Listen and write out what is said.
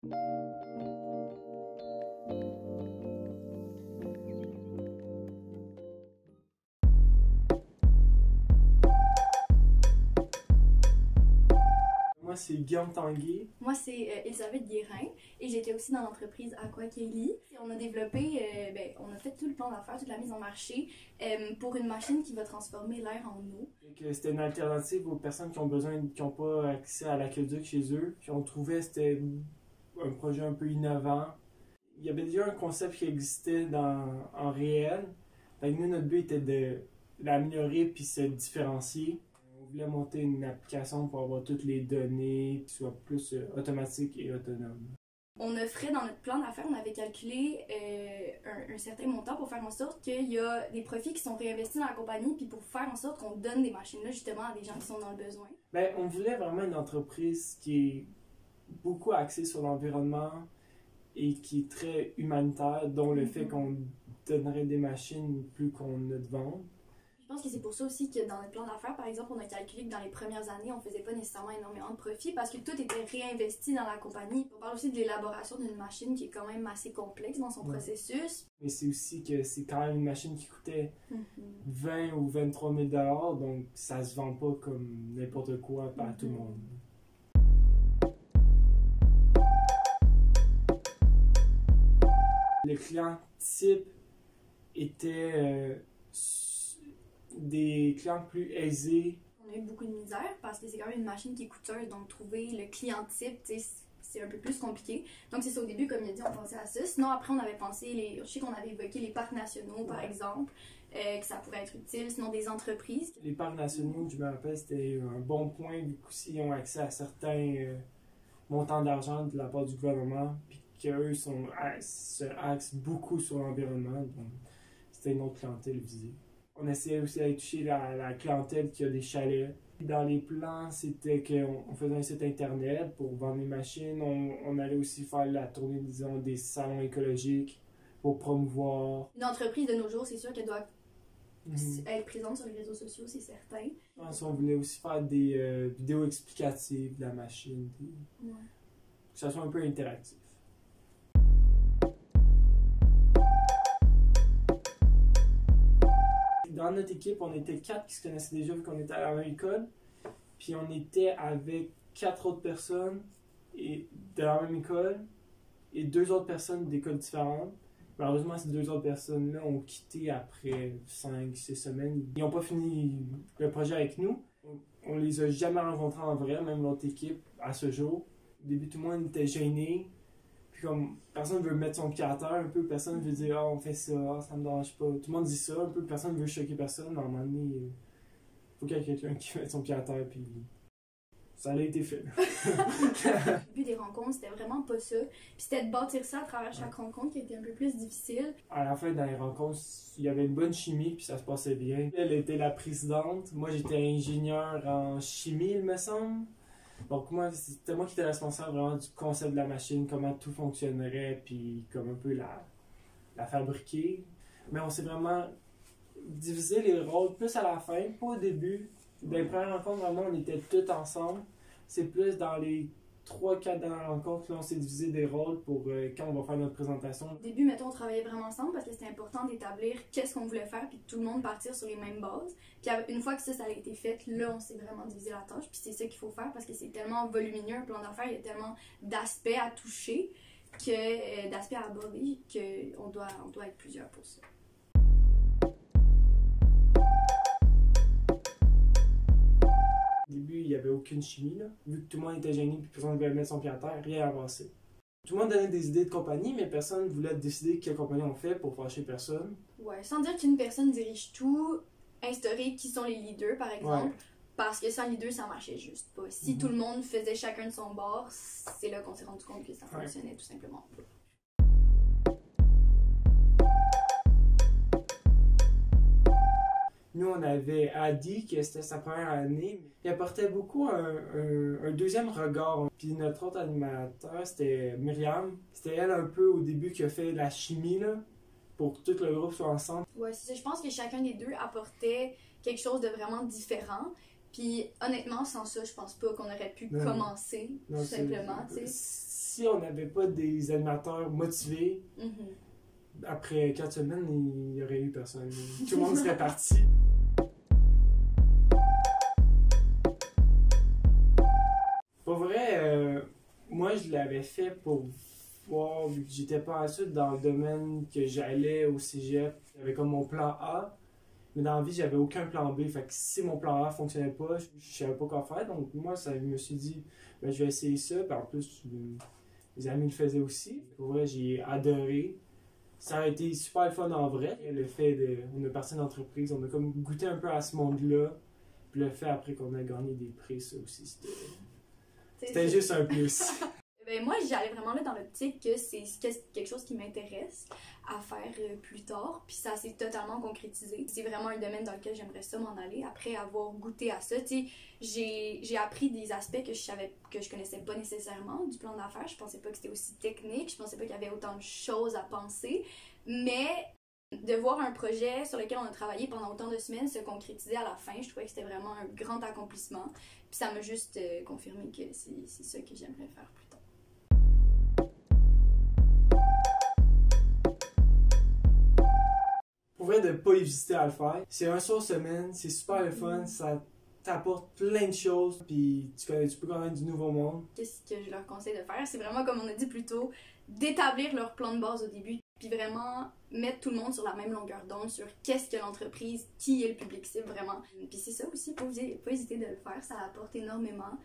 Moi, c'est Guillaume Tanguay. Moi, c'est Elisabeth Guérin et j'étais aussi dans l'entreprise Aqua Kelly. On a développé, on a fait tout le plan d'affaires, toute la mise en marché pour une machine qui va transformer l'air en eau. C'était une alternative aux personnes qui n'ont pas accès à l'aqueduc chez eux. Puis on trouvait que c'était un projet un peu innovant. Il y avait déjà un concept qui existait en réel. Fait que nous, notre but était de l'améliorer puis se différencier. On voulait monter une application pour avoir toutes les données qui soient plus automatiques et autonomes. On offrait dans notre plan d'affaires, on avait calculé un certain montant pour faire en sorte qu'il y a des profits qui sont réinvestis dans la compagnie puis pour faire en sorte qu'on donne des machines-là justement à des gens qui sont dans le besoin. Ben, on voulait vraiment une entreprise qui est beaucoup axée sur l'environnement et qui est très humanitaire, dont le fait qu'on donnerait des machines plus qu'on ne de vendre. Je pense que c'est pour ça aussi que dans notre plan d'affaires, par exemple, on a calculé que dans les premières années, on faisait pas nécessairement énormément de profit parce que tout était réinvesti dans la compagnie. On parle aussi de l'élaboration d'une machine qui est quand même assez complexe dans son processus. Mais c'est aussi que c'est quand même une machine qui coûtait 20 ou 23 000 $, donc ça se vend pas comme n'importe quoi par tout le monde. Le client type était des clients plus aisés. On a eu beaucoup de misère parce que c'est quand même une machine qui est coûteuse, donc trouver le client type, c'est un peu plus compliqué. Donc c'est ça, au début, comme il a dit, on pensait à ça. Sinon, après, on avait pensé, je sais qu'on avait évoqué les parcs nationaux, par exemple, que ça pourrait être utile, sinon des entreprises. Les parcs nationaux, je me rappelle, c'était un bon point, vu qu'ils ont accès à certains montants d'argent de la part du gouvernement, puis qu'eux se axent beaucoup sur l'environnement, donc c'était une autre clientèle visée. On essayait aussi d'aller toucher la clientèle qui a des chalets. Dans les plans, c'était qu'on faisait un site internet pour vendre les machines. On allait aussi faire la tournée, disons, des salons écologiques pour promouvoir. Une entreprise de nos jours, c'est sûr qu'elle doit être présente sur les réseaux sociaux, c'est certain. Je pense qu'on voulait aussi faire des vidéos explicatives de la machine, que ça soit un peu interactif. Dans notre équipe, on était 4 qui se connaissaient déjà vu qu'on était à la même école. Puis on était avec 4 autres personnes de la même école et 2 autres personnes d'écoles différentes. Malheureusement, ces 2 autres personnes-là ont quitté après 5-6 semaines. Ils n'ont pas fini le projet avec nous. On les a jamais rencontrés en vrai, même notre équipe, à ce jour. Au début, tout le monde était gêné. Puis comme personne veut mettre son pied à terre un peu, personne veut dire on fait ça, ça me dérange pas. Tout le monde dit ça un peu, personne veut choquer personne, mais à un moment donné, il faut qu'il y ait quelqu'un qui mette son pied à terre, puis ça a été fait. Le but des rencontres, c'était vraiment pas ça. Puis c'était de bâtir ça à travers chaque rencontre qui était un peu plus difficile. À la fin, dans les rencontres, il y avait une bonne chimie, puis ça se passait bien. Elle était la présidente, moi j'étais ingénieur en chimie, il me semble. Donc moi, c'était moi qui étais responsable vraiment du concept de la machine, comment tout fonctionnerait, puis comme un peu la fabriquer. Mais on s'est vraiment divisé les rôles plus à la fin, pas au début. Dans les premières rencontres, vraiment, on était tous ensemble. C'est plus dans les 3-4 dernières rencontres qu'on s'est divisé des rôles pour quand on va faire notre présentation. Au début, mettons, on travaillait vraiment ensemble parce que c'était important d'établir qu'est-ce qu'on voulait faire puis que tout le monde partir sur les mêmes bases. Puis une fois que ça a été fait, là, on s'est vraiment divisé la tâche. Puis c'est ça qu'il faut faire parce que c'est tellement volumineux, un plan d'affaires, il y a tellement d'aspects à toucher, d'aspects à aborder, qu'on doit être plusieurs pour ça. Au début, il n'y avait aucune chimie, là. Vu que tout le monde était gêné et personne ne voulait mettre son pied à terre, rien avancé. Tout le monde donnait des idées de compagnie, mais personne ne voulait décider quelle compagnie on fait pour fâcher personne. Ouais, sans dire qu'une personne dirige tout, instaurer qui sont les leaders, par exemple, parce que sans leader, ça marchait juste pas. Si tout le monde faisait chacun de son bord, c'est là qu'on s'est rendu compte que ça fonctionnait tout simplement pas. Nous, on avait Adi, qui c'était sa première année. Il apportait beaucoup un deuxième regard. Puis notre autre animateur, c'était Myriam. C'était elle un peu au début qui a fait la chimie, là, pour que tout le groupe soit ensemble. Ouais, c'est ça. Je pense que chacun des deux apportait quelque chose de vraiment différent. Puis honnêtement, sans ça, je pense pas qu'on aurait pu Non. commencer, Non, tout c'est- simplement, tu sais. Si on n'avait pas des animateurs motivés, Mhm. après 4 semaines, il n'y aurait eu personne. Tout le monde serait parti. Pour vrai, moi je l'avais fait pour voir, vu que j'étais pas ensuite dans le domaine que j'allais au cégep. J'avais comme mon plan A, mais dans la vie, j'avais aucun plan B. Fait que si mon plan A fonctionnait pas, je savais pas quoi faire. Donc moi, ça, je me suis dit, ben, je vais essayer ça. Puis en plus, mes amis le faisaient aussi. Pour vrai, j'ai adoré. Ça a été super le fun en vrai. Le fait de. On a parti d'une entreprise, on a comme goûté un peu à ce monde-là. Puis le fait après qu'on a gagné des prix, ça aussi, c'était juste un plus. Ben moi, j'allais vraiment là dans l'optique que c'est quelque chose qui m'intéresse à faire plus tard, puis ça s'est totalement concrétisé. C'est vraiment un domaine dans lequel j'aimerais ça m'en aller après avoir goûté à ça. Tu sais, j'ai appris des aspects que je connaissais pas nécessairement du plan d'affaires. Je pensais pas que c'était aussi technique, je pensais pas qu'il y avait autant de choses à penser, mais de voir un projet sur lequel on a travaillé pendant autant de semaines se concrétiser à la fin, je trouvais que c'était vraiment un grand accomplissement. Puis ça m'a juste confirmé que c'est ça que j'aimerais faire plus tard. Pour vrai, de pas hésiter à le faire. C'est un soir semaine, c'est super le fun, ça t'apporte plein de choses, puis tu peux connaître du nouveau monde. Qu'est-ce que je leur conseille de faire? C'est vraiment, comme on a dit plus tôt, d'établir leur plan de base au début, puis vraiment mettre tout le monde sur la même longueur d'onde sur qu'est-ce que l'entreprise, qui est le public cible vraiment. Puis c'est ça aussi, pas hésiter de le faire, ça apporte énormément.